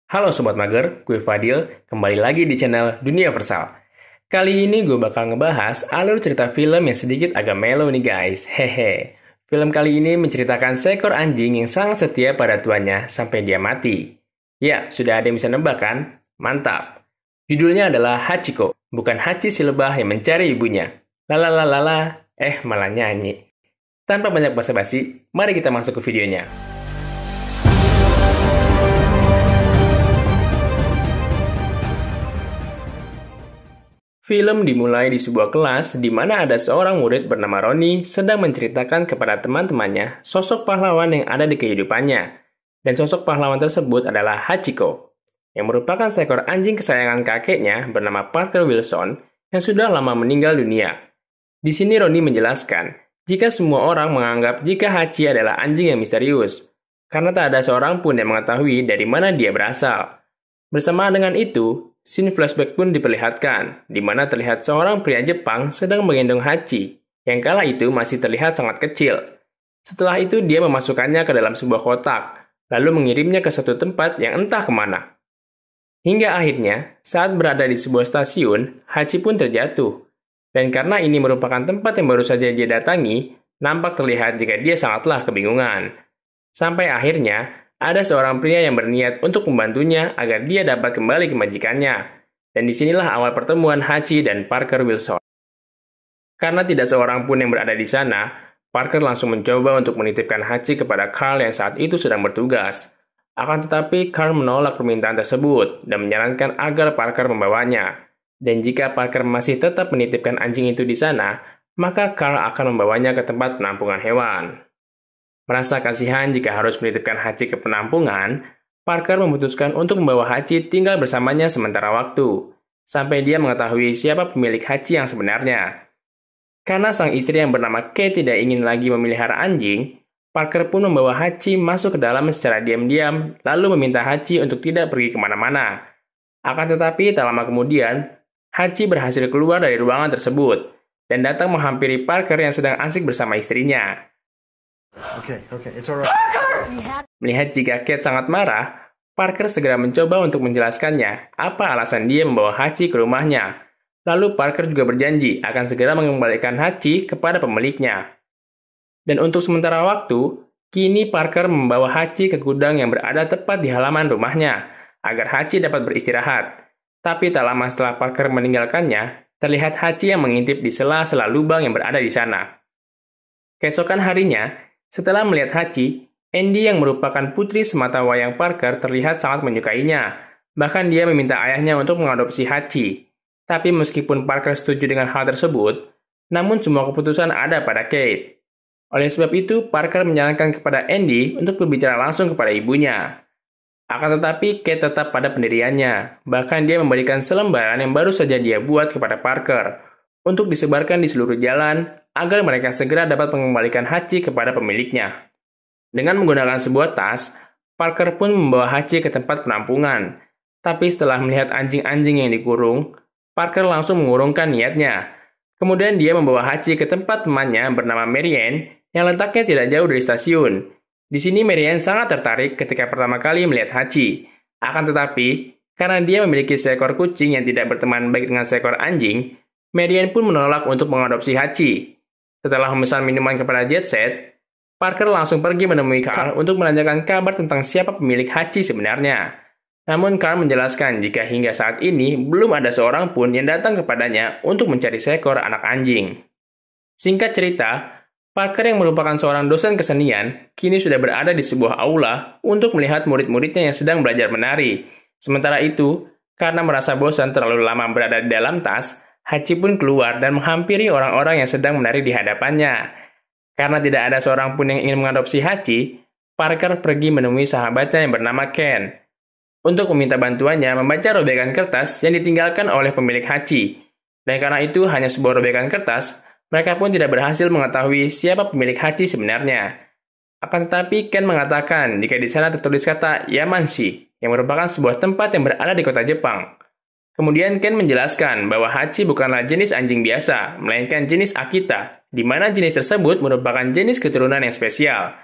Halo Sobat Mager, gue Fadil, kembali lagi di channel Dunia Versal. Kali ini gue bakal ngebahas alur cerita film yang sedikit agak melo nih guys, hehe. Film kali ini menceritakan seekor anjing yang sangat setia pada tuannya sampai dia mati. Ya, sudah ada yang bisa nebak kan? Mantap. Judulnya adalah Hachiko, bukan Hachi si lebah yang mencari ibunya. Lalalalala, malah nyanyi. Tanpa banyak basa-basi, mari kita masuk ke videonya. Film dimulai di sebuah kelas di mana ada seorang murid bernama Roni sedang menceritakan kepada teman-temannya sosok pahlawan yang ada di kehidupannya. Dan sosok pahlawan tersebut adalah Hachiko, yang merupakan seekor anjing kesayangan kakeknya bernama Parker Wilson yang sudah lama meninggal dunia. Di sini Roni menjelaskan, jika semua orang menganggap jika Hachi adalah anjing yang misterius, karena tak ada seorang pun yang mengetahui dari mana dia berasal. Bersamaan dengan itu, scene flashback pun diperlihatkan, di mana terlihat seorang pria Jepang sedang menggendong Hachi, yang kala itu masih terlihat sangat kecil. Setelah itu dia memasukkannya ke dalam sebuah kotak, lalu mengirimnya ke satu tempat yang entah kemana. Hingga akhirnya, saat berada di sebuah stasiun, Hachi pun terjatuh. Dan karena ini merupakan tempat yang baru saja dia datangi, nampak terlihat jika dia sangatlah kebingungan. Sampai akhirnya, ada seorang pria yang berniat untuk membantunya agar dia dapat kembali ke majikannya. Dan disinilah awal pertemuan Hachi dan Parker Wilson. Karena tidak seorang pun yang berada di sana, Parker langsung mencoba untuk menitipkan Hachi kepada Carl yang saat itu sedang bertugas. Akan tetapi, Carl menolak permintaan tersebut dan menyarankan agar Parker membawanya. Dan jika Parker masih tetap menitipkan anjing itu di sana, maka Carl akan membawanya ke tempat penampungan hewan. Merasa kasihan jika harus menitipkan Hachi ke penampungan, Parker memutuskan untuk membawa Hachi tinggal bersamanya sementara waktu, sampai dia mengetahui siapa pemilik Hachi yang sebenarnya. Karena sang istri yang bernama Kate tidak ingin lagi memelihara anjing, Parker pun membawa Hachi masuk ke dalam secara diam-diam, lalu meminta Hachi untuk tidak pergi kemana-mana. Akan tetapi, tak lama kemudian, Hachi berhasil keluar dari ruangan tersebut, dan datang menghampiri Parker yang sedang asik bersama istrinya. Okay, it's alright. Melihat jika Kate sangat marah, Parker segera mencoba untuk menjelaskannya apa alasan dia membawa Hachi ke rumahnya. Lalu Parker juga berjanji akan segera mengembalikan Hachi kepada pemiliknya. Dan untuk sementara waktu, kini Parker membawa Hachi ke gudang yang berada tepat di halaman rumahnya, agar Hachi dapat beristirahat. Tapi tak lama setelah Parker meninggalkannya, terlihat Hachi yang mengintip di sela-sela lubang yang berada di sana. Keesokan harinya, setelah melihat Hachi, Andy yang merupakan putri semata wayang Parker terlihat sangat menyukainya. Bahkan dia meminta ayahnya untuk mengadopsi Hachi. Tapi meskipun Parker setuju dengan hal tersebut, namun semua keputusan ada pada Kate. Oleh sebab itu, Parker menyarankan kepada Andy untuk berbicara langsung kepada ibunya. Akan tetapi, Kate tetap pada pendiriannya. Bahkan dia memberikan selembaran yang baru saja dia buat kepada Parker untuk disebarkan di seluruh jalan, agar mereka segera dapat mengembalikan Hachi kepada pemiliknya. Dengan menggunakan sebuah tas, Parker pun membawa Hachi ke tempat penampungan. Tapi setelah melihat anjing-anjing yang dikurung, Parker langsung mengurungkan niatnya. Kemudian dia membawa Hachi ke tempat temannya bernama Marianne yang letaknya tidak jauh dari stasiun. Di sini Marianne sangat tertarik ketika pertama kali melihat Hachi. Akan tetapi, karena dia memiliki seekor kucing yang tidak berteman baik dengan seekor anjing, Marianne pun menolak untuk mengadopsi Hachi. Setelah memesan minuman kepada Jet Set, Parker langsung pergi menemui Carl untuk menanyakan kabar tentang siapa pemilik Hachi sebenarnya. Namun Carl menjelaskan jika hingga saat ini belum ada seorang pun yang datang kepadanya untuk mencari seekor anak anjing. Singkat cerita, Parker yang merupakan seorang dosen kesenian, kini sudah berada di sebuah aula untuk melihat murid-muridnya yang sedang belajar menari. Sementara itu, karena merasa bosan terlalu lama berada di dalam tas, Hachi pun keluar dan menghampiri orang-orang yang sedang menari di hadapannya. Karena tidak ada seorang pun yang ingin mengadopsi Hachi, Parker pergi menemui sahabatnya yang bernama Ken untuk meminta bantuannya membaca robekan kertas yang ditinggalkan oleh pemilik Hachi. Dan karena itu hanya sebuah robekan kertas, mereka pun tidak berhasil mengetahui siapa pemilik Hachi sebenarnya. Akan tetapi Ken mengatakan jika di sana tertulis kata Yamanshi, yang merupakan sebuah tempat yang berada di kota Jepang. Kemudian Ken menjelaskan bahwa Hachi bukanlah jenis anjing biasa, melainkan jenis Akita, di mana jenis tersebut merupakan jenis keturunan yang spesial.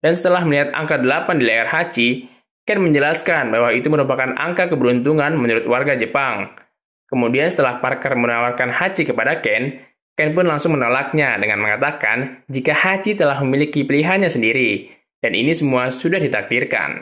Dan setelah melihat angka 8 di leher Hachi, Ken menjelaskan bahwa itu merupakan angka keberuntungan menurut warga Jepang. Kemudian setelah Parker menawarkan Hachi kepada Ken, Ken pun langsung menolaknya dengan mengatakan jika Hachi telah memiliki pilihannya sendiri, dan ini semua sudah ditakdirkan.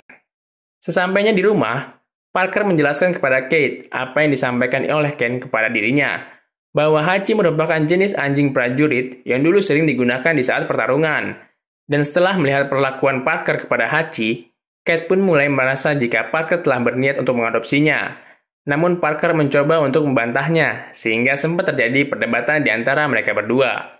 Sesampainya di rumah, Parker menjelaskan kepada Kate apa yang disampaikan oleh Ken kepada dirinya, bahwa Hachi merupakan jenis anjing prajurit yang dulu sering digunakan di saat pertarungan. Dan setelah melihat perlakuan Parker kepada Hachi, Kate pun mulai merasa jika Parker telah berniat untuk mengadopsinya. Namun Parker mencoba untuk membantahnya, sehingga sempat terjadi perdebatan di antara mereka berdua.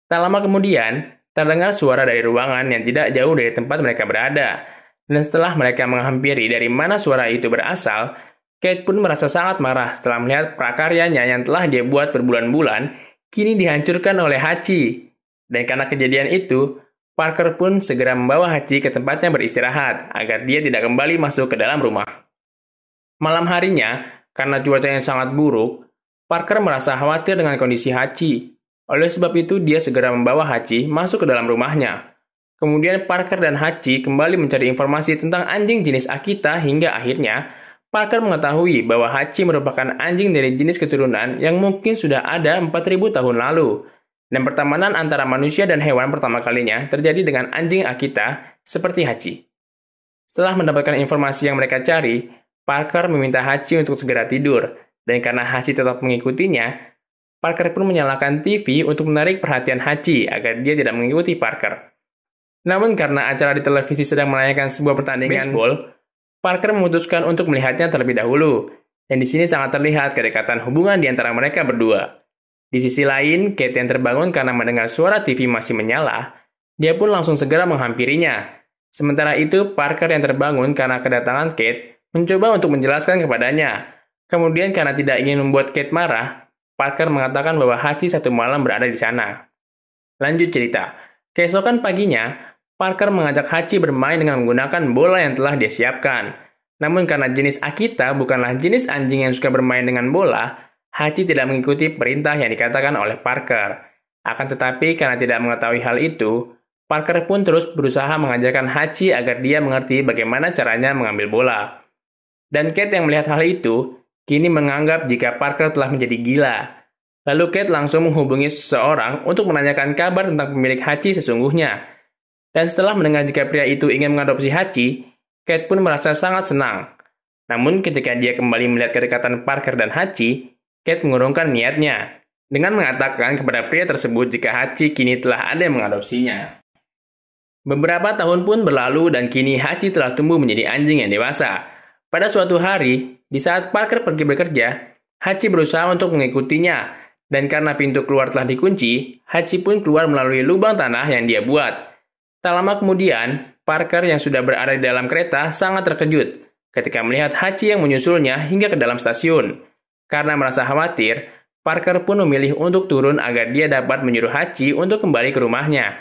Tak lama kemudian, terdengar suara dari ruangan yang tidak jauh dari tempat mereka berada. Dan setelah mereka menghampiri dari mana suara itu berasal, Kate pun merasa sangat marah setelah melihat prakaryanya yang telah dia buat berbulan-bulan, kini dihancurkan oleh Hachi. Dan karena kejadian itu, Parker pun segera membawa Hachi ke tempatnya beristirahat, agar dia tidak kembali masuk ke dalam rumah. Malam harinya, karena cuaca yang sangat buruk, Parker merasa khawatir dengan kondisi Hachi. Oleh sebab itu, dia segera membawa Hachi masuk ke dalam rumahnya. Kemudian Parker dan Hachi kembali mencari informasi tentang anjing jenis Akita hingga akhirnya, Parker mengetahui bahwa Hachi merupakan anjing dari jenis keturunan yang mungkin sudah ada 4.000 tahun lalu. Dan pertemanan antara manusia dan hewan pertama kalinya terjadi dengan anjing Akita seperti Hachi. Setelah mendapatkan informasi yang mereka cari, Parker meminta Hachi untuk segera tidur, dan karena Hachi tetap mengikutinya, Parker pun menyalakan TV untuk menarik perhatian Hachi agar dia tidak mengikuti Parker. Namun karena acara di televisi sedang menayangkan sebuah pertandingan baseball, Parker memutuskan untuk melihatnya terlebih dahulu, dan di sini sangat terlihat kedekatan hubungan di antara mereka berdua. Di sisi lain, Kate yang terbangun karena mendengar suara TV masih menyala, dia pun langsung segera menghampirinya. Sementara itu, Parker yang terbangun karena kedatangan Kate mencoba untuk menjelaskan kepadanya. Kemudian karena tidak ingin membuat Kate marah, Parker mengatakan bahwa Hachi satu malam berada di sana. Lanjut cerita. Keesokan paginya, Parker mengajak Hachi bermain dengan menggunakan bola yang telah dia siapkan. Namun karena jenis Akita bukanlah jenis anjing yang suka bermain dengan bola, Hachi tidak mengikuti perintah yang dikatakan oleh Parker. Akan tetapi karena tidak mengetahui hal itu, Parker pun terus berusaha mengajarkan Hachi agar dia mengerti bagaimana caranya mengambil bola. Dan Kate yang melihat hal itu, kini menganggap jika Parker telah menjadi gila. Lalu Kate langsung menghubungi seseorang untuk menanyakan kabar tentang pemilik Hachi sesungguhnya. Dan setelah mendengar jika pria itu ingin mengadopsi Hachi, Kate pun merasa sangat senang. Namun ketika dia kembali melihat kedekatan Parker dan Hachi, Kate mengurungkan niatnya, dengan mengatakan kepada pria tersebut jika Hachi kini telah ada yang mengadopsinya. Beberapa tahun pun berlalu dan kini Hachi telah tumbuh menjadi anjing yang dewasa. Pada suatu hari, di saat Parker pergi bekerja, Hachi berusaha untuk mengikutinya, dan karena pintu keluar telah dikunci, Hachi pun keluar melalui lubang tanah yang dia buat. Tak lama kemudian, Parker yang sudah berada di dalam kereta sangat terkejut ketika melihat Hachi yang menyusulnya hingga ke dalam stasiun. Karena merasa khawatir, Parker pun memilih untuk turun agar dia dapat menyuruh Hachi untuk kembali ke rumahnya.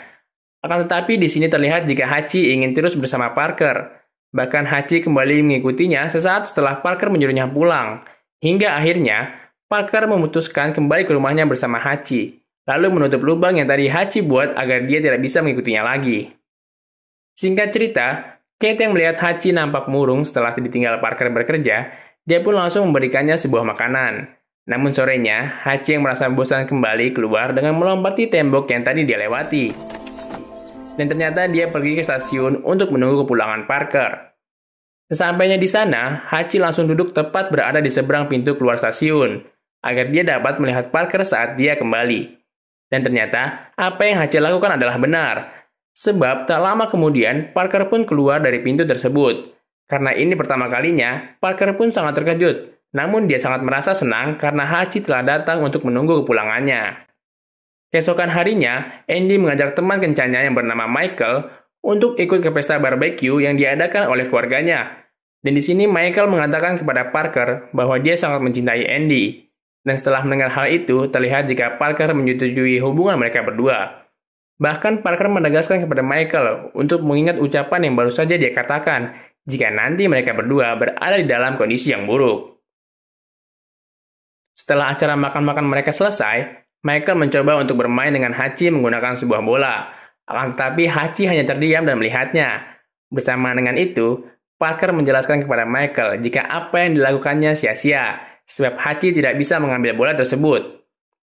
Akan tetapi di sini terlihat jika Hachi ingin terus bersama Parker. Bahkan Hachi kembali mengikutinya sesaat setelah Parker menyuruhnya pulang. Hingga akhirnya, Parker memutuskan kembali ke rumahnya bersama Hachi, lalu menutup lubang yang tadi Hachi buat agar dia tidak bisa mengikutinya lagi. Singkat cerita, Kate yang melihat Hachi nampak murung setelah ditinggal Parker bekerja, dia pun langsung memberikannya sebuah makanan. Namun sorenya, Hachi yang merasa bosan kembali keluar dengan melompati tembok yang tadi dia lewati. Dan ternyata dia pergi ke stasiun untuk menunggu kepulangan Parker. Sesampainya di sana, Hachi langsung duduk tepat berada di seberang pintu keluar stasiun, agar dia dapat melihat Parker saat dia kembali. Dan ternyata, apa yang Hachi lakukan adalah benar. Sebab tak lama kemudian, Parker pun keluar dari pintu tersebut. Karena ini pertama kalinya, Parker pun sangat terkejut. Namun dia sangat merasa senang karena Hachi telah datang untuk menunggu kepulangannya. Keesokan harinya, Andy mengajak teman kencannya yang bernama Michael untuk ikut ke pesta barbeque yang diadakan oleh keluarganya. Dan di sini Michael mengatakan kepada Parker bahwa dia sangat mencintai Andy. Dan setelah mendengar hal itu, terlihat jika Parker menyetujui hubungan mereka berdua. Bahkan Parker menegaskan kepada Michael untuk mengingat ucapan yang baru saja dia katakan jika nanti mereka berdua berada di dalam kondisi yang buruk. Setelah acara makan-makan mereka selesai, Michael mencoba untuk bermain dengan Hachi menggunakan sebuah bola. Akan tetapi Hachi hanya terdiam dan melihatnya. Bersama dengan itu, Parker menjelaskan kepada Michael jika apa yang dilakukannya sia-sia, sebab Hachi tidak bisa mengambil bola tersebut.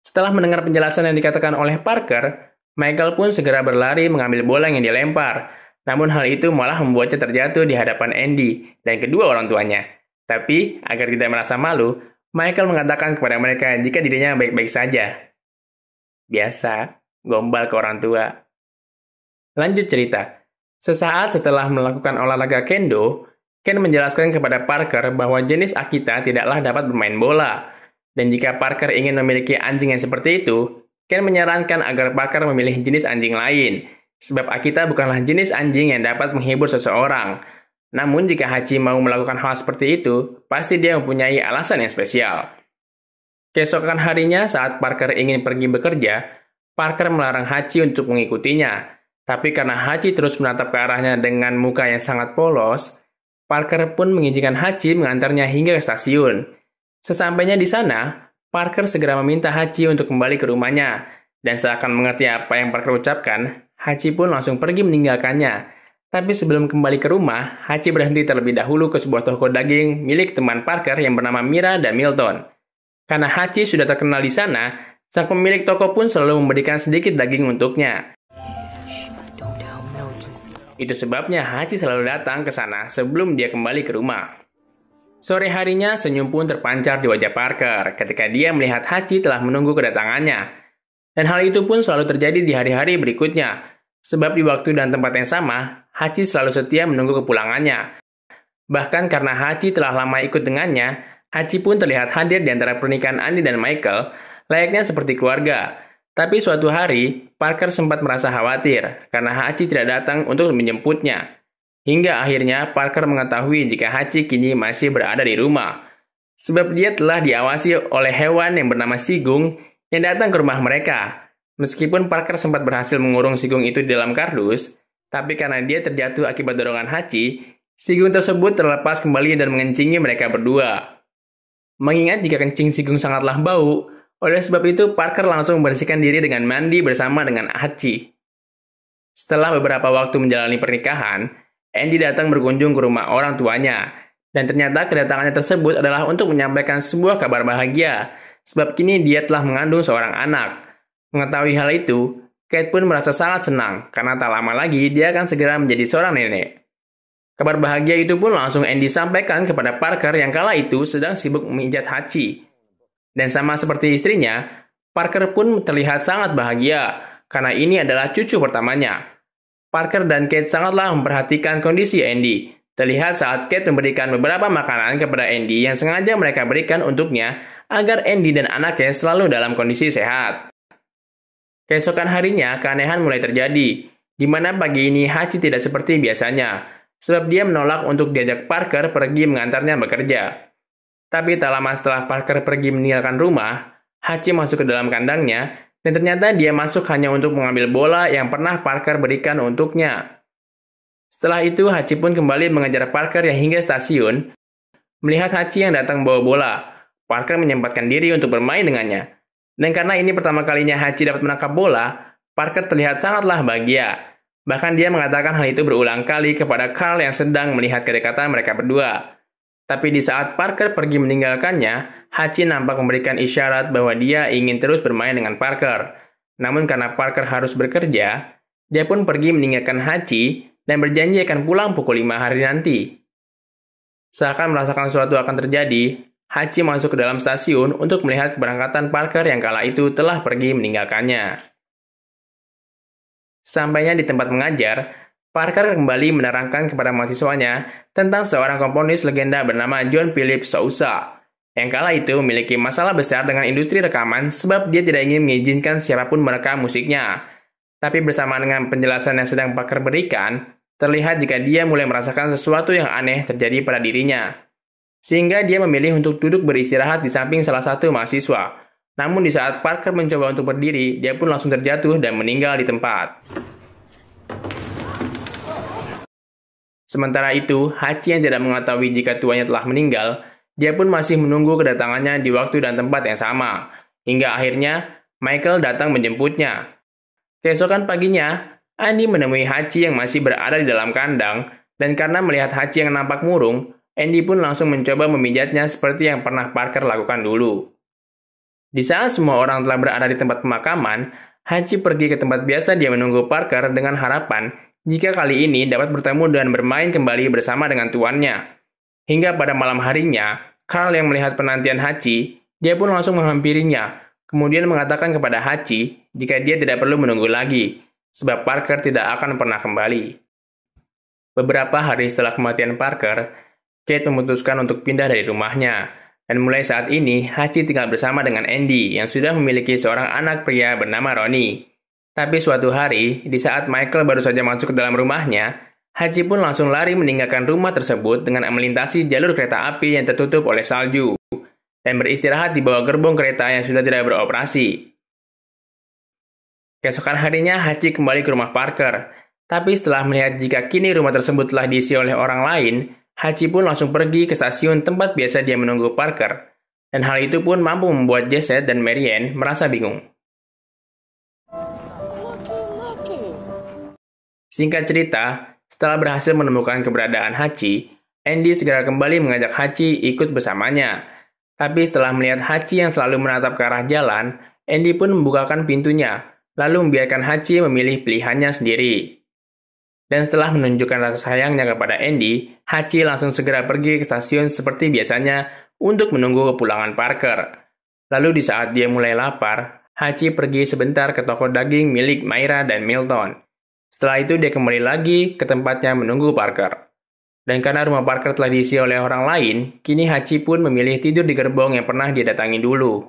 Setelah mendengar penjelasan yang dikatakan oleh Parker, Michael pun segera berlari mengambil bola yang dilempar. Namun hal itu malah membuatnya terjatuh di hadapan Andy dan kedua orang tuanya. Tapi, agar tidak merasa malu, Michael mengatakan kepada mereka jika dirinya baik-baik saja. Biasa, gombal ke orang tua. Lanjut cerita. Sesaat setelah melakukan olahraga kendo, Ken menjelaskan kepada Parker bahwa jenis Akita tidaklah dapat bermain bola. Dan jika Parker ingin memiliki anjing yang seperti itu, Ken menyarankan agar Parker memilih jenis anjing lain, sebab Akita bukanlah jenis anjing yang dapat menghibur seseorang. Namun jika Hachi mau melakukan hal seperti itu, pasti dia mempunyai alasan yang spesial. Keesokan harinya saat Parker ingin pergi bekerja, Parker melarang Hachi untuk mengikutinya. Tapi karena Hachi terus menatap ke arahnya dengan muka yang sangat polos, Parker pun mengizinkan Hachi mengantarnya hingga ke stasiun. Sesampainya di sana, Parker segera meminta Hachi untuk kembali ke rumahnya. Dan seakan mengerti apa yang Parker ucapkan, Hachi pun langsung pergi meninggalkannya. Tapi sebelum kembali ke rumah, Hachi berhenti terlebih dahulu ke sebuah toko daging milik teman Parker yang bernama Mira dan Milton. Karena Hachi sudah terkenal di sana, sang pemilik toko pun selalu memberikan sedikit daging untuknya. Itu sebabnya Hachi selalu datang ke sana sebelum dia kembali ke rumah. Sore harinya, senyum pun terpancar di wajah Parker ketika dia melihat Hachi telah menunggu kedatangannya. Dan hal itu pun selalu terjadi di hari-hari berikutnya. Sebab di waktu dan tempat yang sama, Hachi selalu setia menunggu kepulangannya. Bahkan karena Hachi telah lama ikut dengannya, Hachi pun terlihat hadir di antara pernikahan Andy dan Michael, layaknya seperti keluarga. Tapi suatu hari, Parker sempat merasa khawatir karena Hachi tidak datang untuk menjemputnya. Hingga akhirnya Parker mengetahui jika Hachi kini masih berada di rumah. Sebab dia telah diawasi oleh hewan yang bernama Sigung yang datang ke rumah mereka. Meskipun Parker sempat berhasil mengurung Sigung itu di dalam kardus, tapi karena dia terjatuh akibat dorongan Hachi, Sigung tersebut terlepas kembali dan mengencingi mereka berdua. Mengingat jika kencing Sigung sangatlah bau, oleh sebab itu Parker langsung membersihkan diri dengan mandi bersama dengan Hachi. Setelah beberapa waktu menjalani pernikahan, Andy datang berkunjung ke rumah orang tuanya, dan ternyata kedatangannya tersebut adalah untuk menyampaikan sebuah kabar bahagia, sebab kini dia telah mengandung seorang anak. Mengetahui hal itu, Kate pun merasa sangat senang karena tak lama lagi dia akan segera menjadi seorang nenek. Kabar bahagia itu pun langsung Andy sampaikan kepada Parker yang kala itu sedang sibuk memijat Hachi. Dan sama seperti istrinya, Parker pun terlihat sangat bahagia karena ini adalah cucu pertamanya. Parker dan Kate sangatlah memperhatikan kondisi Andy. Terlihat saat Kate memberikan beberapa makanan kepada Andy yang sengaja mereka berikan untuknya agar Andy dan anaknya selalu dalam kondisi sehat. Keesokan harinya, keanehan mulai terjadi, di mana pagi ini Hachi tidak seperti biasanya, sebab dia menolak untuk diajak Parker pergi mengantarnya bekerja. Tapi tak lama setelah Parker pergi meninggalkan rumah, Hachi masuk ke dalam kandangnya, dan ternyata dia masuk hanya untuk mengambil bola yang pernah Parker berikan untuknya. Setelah itu, Hachi pun kembali mengejar Parker yang hingga stasiun. Melihat Hachi yang datang bawa bola, Parker menyempatkan diri untuk bermain dengannya. Dan karena ini pertama kalinya Hachi dapat menangkap bola, Parker terlihat sangatlah bahagia. Bahkan dia mengatakan hal itu berulang kali kepada Carl yang sedang melihat kedekatan mereka berdua. Tapi di saat Parker pergi meninggalkannya, Hachi nampak memberikan isyarat bahwa dia ingin terus bermain dengan Parker. Namun karena Parker harus bekerja, dia pun pergi meninggalkan Hachi dan berjanji akan pulang pukul 5 hari nanti. Seakan merasakan sesuatu akan terjadi, Hachi masuk ke dalam stasiun untuk melihat keberangkatan Parker yang kala itu telah pergi meninggalkannya. Sampainya di tempat mengajar, Parker kembali menerangkan kepada mahasiswanya tentang seorang komponis legenda bernama John Philip Sousa, yang kala itu memiliki masalah besar dengan industri rekaman sebab dia tidak ingin mengizinkan siapapun merekam musiknya. Tapi bersama dengan penjelasan yang sedang Parker berikan, terlihat jika dia mulai merasakan sesuatu yang aneh terjadi pada dirinya. Sehingga dia memilih untuk duduk beristirahat di samping salah satu mahasiswa. Namun di saat Parker mencoba untuk berdiri, dia pun langsung terjatuh dan meninggal di tempat. Sementara itu, Hachi yang tidak mengetahui jika tuannya telah meninggal, dia pun masih menunggu kedatangannya di waktu dan tempat yang sama. Hingga akhirnya, Michael datang menjemputnya. Keesokan paginya, Andy menemui Hachi yang masih berada di dalam kandang, Dan karena melihat Hachi yang nampak murung, Andy pun langsung mencoba memijatnya seperti yang pernah Parker lakukan dulu. Di saat semua orang telah berada di tempat pemakaman, Hachi pergi ke tempat biasa dia menunggu Parker dengan harapan jika kali ini dapat bertemu dan bermain kembali bersama dengan tuannya. Hingga pada malam harinya, Carl yang melihat penantian Hachi, dia pun langsung menghampirinya, kemudian mengatakan kepada Hachi jika dia tidak perlu menunggu lagi, sebab Parker tidak akan pernah kembali. Beberapa hari setelah kematian Parker, Kate memutuskan untuk pindah dari rumahnya. Dan mulai saat ini, Hachi tinggal bersama dengan Andy yang sudah memiliki seorang anak pria bernama Ronnie. Tapi suatu hari, di saat Michael baru saja masuk ke dalam rumahnya, Hachi pun langsung lari meninggalkan rumah tersebut dengan melintasi jalur kereta api yang tertutup oleh salju dan beristirahat di bawah gerbong kereta yang sudah tidak beroperasi. Keesokan harinya, Hachi kembali ke rumah Parker. Tapi setelah melihat jika kini rumah tersebut telah diisi oleh orang lain, Hachi pun langsung pergi ke stasiun tempat biasa dia menunggu Parker. Dan hal itu pun mampu membuat Jesset dan Marianne merasa bingung. Singkat cerita, setelah berhasil menemukan keberadaan Hachi, Andy segera kembali mengajak Hachi ikut bersamanya. Tapi setelah melihat Hachi yang selalu menatap ke arah jalan, Andy pun membukakan pintunya, lalu membiarkan Hachi memilih pilihannya sendiri. Dan setelah menunjukkan rasa sayangnya kepada Andy, Hachi langsung segera pergi ke stasiun seperti biasanya untuk menunggu kepulangan Parker. Lalu di saat dia mulai lapar, Hachi pergi sebentar ke toko daging milik Myra dan Milton. Setelah itu dia kembali lagi ke tempatnya menunggu Parker. Dan karena rumah Parker telah diisi oleh orang lain, kini Hachi pun memilih tidur di gerbong yang pernah dia datangi dulu.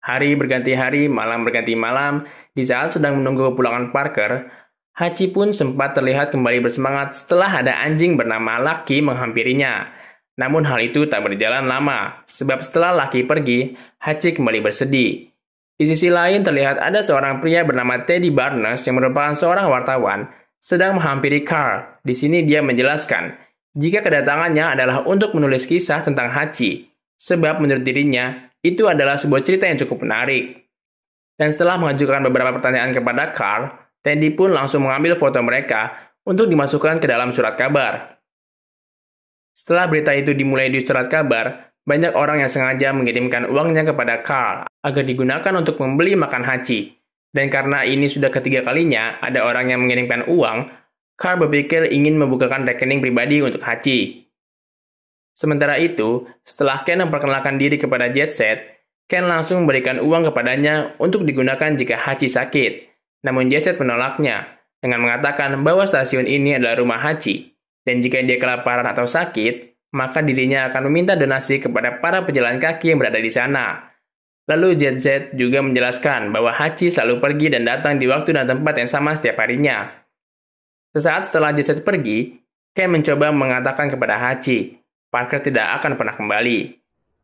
Hari berganti hari, malam berganti malam, di saat sedang menunggu kepulangan Parker, Hachi pun sempat terlihat kembali bersemangat setelah ada anjing bernama Lucky menghampirinya. Namun hal itu tak berjalan lama, sebab setelah Lucky pergi, Hachi kembali bersedih. Di sisi lain terlihat ada seorang pria bernama Teddy Barnes yang merupakan seorang wartawan, sedang menghampiri Carl. Di sini dia menjelaskan, jika kedatangannya adalah untuk menulis kisah tentang Hachi, sebab menurut dirinya, itu adalah sebuah cerita yang cukup menarik. Dan setelah mengajukan beberapa pertanyaan kepada Carl, Teddy pun langsung mengambil foto mereka untuk dimasukkan ke dalam surat kabar. Setelah berita itu dimulai di surat kabar, banyak orang yang sengaja mengirimkan uangnya kepada Carl agar digunakan untuk membeli makan Hachi. Dan karena ini sudah ketiga kalinya ada orang yang mengirimkan uang, Carl berpikir ingin membukakan rekening pribadi untuk Hachi. Sementara itu, setelah Ken memperkenalkan diri kepada Jesset, Ken langsung memberikan uang kepadanya untuk digunakan jika Hachi sakit. Namun Jesset menolaknya dengan mengatakan bahwa stasiun ini adalah rumah Hachi, dan jika dia kelaparan atau sakit, maka dirinya akan meminta donasi kepada para pejalan kaki yang berada di sana. Lalu Jesset juga menjelaskan bahwa Hachi selalu pergi dan datang di waktu dan tempat yang sama setiap harinya. Sesaat setelah Jesset pergi, Ken mencoba mengatakan kepada Hachi, Parker tidak akan pernah kembali.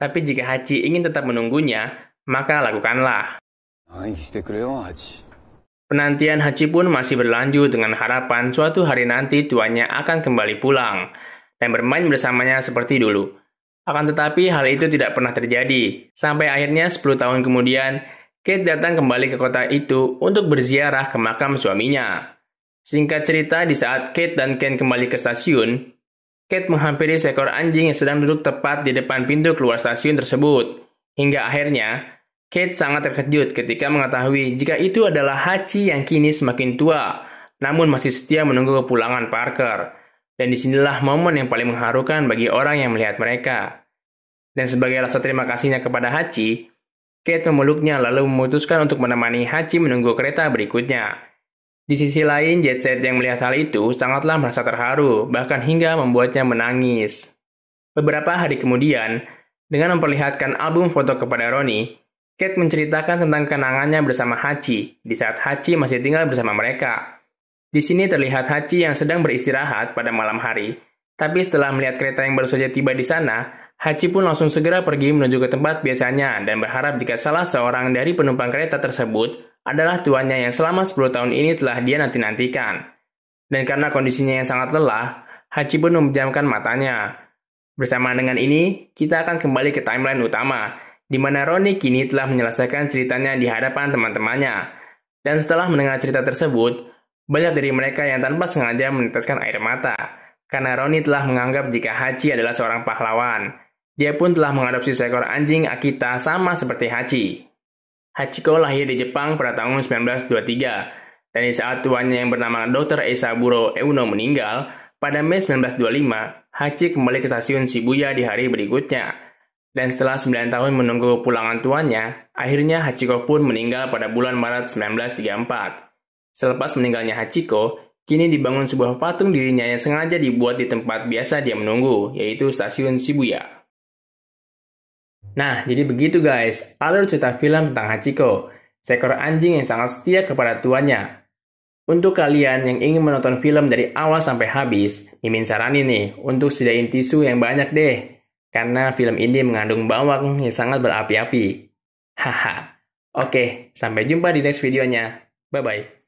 Tapi jika Hachi ingin tetap menunggunya, maka lakukanlah. Penantian Hachi pun masih berlanjut dengan harapan suatu hari nanti tuannya akan kembali pulang dan bermain bersamanya seperti dulu. Akan tetapi hal itu tidak pernah terjadi. Sampai akhirnya 10 tahun kemudian, Kate datang kembali ke kota itu untuk berziarah ke makam suaminya. Singkat cerita, di saat Kate dan Ken kembali ke stasiun, Kate menghampiri seekor anjing yang sedang duduk tepat di depan pintu keluar stasiun tersebut. Hingga akhirnya, Kate sangat terkejut ketika mengetahui jika itu adalah Hachi yang kini semakin tua, namun masih setia menunggu kepulangan Parker. Dan disinilah momen yang paling mengharukan bagi orang yang melihat mereka. Dan sebagai rasa terima kasihnya kepada Hachi, Kate memeluknya lalu memutuskan untuk menemani Hachi menunggu kereta berikutnya. Di sisi lain, Jesset yang melihat hal itu sangatlah merasa terharu, bahkan hingga membuatnya menangis. Beberapa hari kemudian, dengan memperlihatkan album foto kepada Ronnie, Kate menceritakan tentang kenangannya bersama Hachi di saat Hachi masih tinggal bersama mereka. Di sini terlihat Hachi yang sedang beristirahat pada malam hari, tapi setelah melihat kereta yang baru saja tiba di sana, Hachi pun langsung segera pergi menuju ke tempat biasanya dan berharap jika salah seorang dari penumpang kereta tersebut adalah tuannya yang selama 10 tahun ini telah dia nanti-nantikan. Dan karena kondisinya yang sangat lelah, Hachi pun memejamkan matanya. Bersama dengan ini, kita akan kembali ke timeline utama, di mana Ronnie kini telah menyelesaikan ceritanya di hadapan teman-temannya. Dan setelah mendengar cerita tersebut, banyak dari mereka yang tanpa sengaja meneteskan air mata. karena Roni telah menganggap jika Hachi adalah seorang pahlawan. Dia pun telah mengadopsi seekor anjing Akita sama seperti Hachi. Hachiko lahir di Jepang pada tahun 1923, dan di saat tuannya yang bernama Dr. Eisaburo Euno meninggal, pada Mei 1925, Hachi kembali ke stasiun Shibuya di hari berikutnya. Dan setelah 9 tahun menunggu pulangan tuannya, akhirnya Hachiko pun meninggal pada bulan Maret 1934. Selepas meninggalnya Hachiko, kini dibangun sebuah patung dirinya yang sengaja dibuat di tempat biasa dia menunggu, yaitu stasiun Shibuya. Nah, jadi begitu guys, alur cerita film tentang Hachiko, seekor anjing yang sangat setia kepada tuannya. Untuk kalian yang ingin menonton film dari awal sampai habis, Mimin saranin nih untuk sediain tisu yang banyak deh, karena film ini mengandung bawang yang sangat berapi-api. Haha. Oke, sampai jumpa di next videonya. Bye-bye.